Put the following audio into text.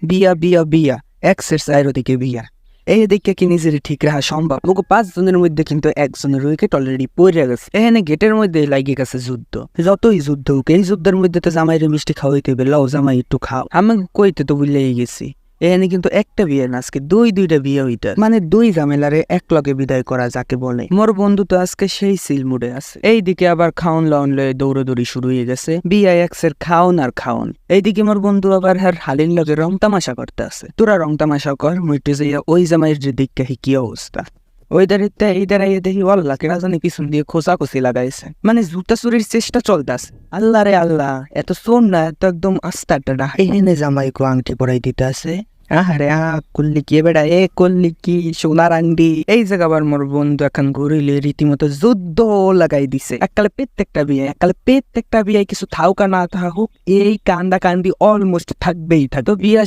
বিয়া বিয়া বিয়া এক্সের চাইরো দিকে বিয়া। এই দিকে কি নিজের ঠিক রাখা সম্ভব? মুখ 5 জনের মধ্যে কিন্তু একজনের উইকেট অলরেডি পড়ে গেছে। এখানে গেটের মধ্যে লাগিয়ে গেছে যুদ্ধ। যতই যুদ্ধ হোক এই যুদ্ধের মধ্যে তো জামাইরে মিষ্টি খাওয়াইতে হবে। লও জামাই একটু খাও। আমি কইতে তো ভুলেই গেছি, এখানে কিন্তু একটা বিয়ে না, আজকে দুইটা বিয়ে হইতা, মানে দুই ঝামেলারে এক লগে বিদায় করা যাকে বলে। মোর বন্ধু তো আজকে সেই সিল মুডে আছে। এইদিকে আবার খাওন লাউন লয়ে দৌড়াদৌড়ি শুরু হয়ে গেছে, বিয়া এক্সের খাওন আর খাওন। এইদিকে মোর বন্ধু আবার হালির লগে রং তামাশা করতে আছে। তোরা রং তামাশা কর, মুইটে যাইয়া ওই জামাইয়ের যে দিকটা কি অবস্থা। ওই দাঁড়িয়ে এই দাঁড়াইয়ে দেখি আল্লাহ কেনা জানি পিছন দিয়ে খোঁচাখুচি লাগাইছে, মানে জুতা চুরির চেষ্টা চলতেছে। আল্লাহ রে আল্লাহ, এত শোন না, এত একদম আস্তে একটা ডাক। এখানে জামাইকে আংটি পরাই দিতে আছে। আরে করলি কি বেড়া, এ করলি কি সোনার আংটি। এই জায়গা আবার মোর বন্ধু এখন ঘুরিলে রীতিমতো যুদ্ধ লাগাই দিছে। এককালে প্রত্যেকটা বিয়ে কিছু থাকুক আর না থাকুক, এই কান্দা কান্দি অলমোস্ট থাকবেই থাকে। তো বিয়ে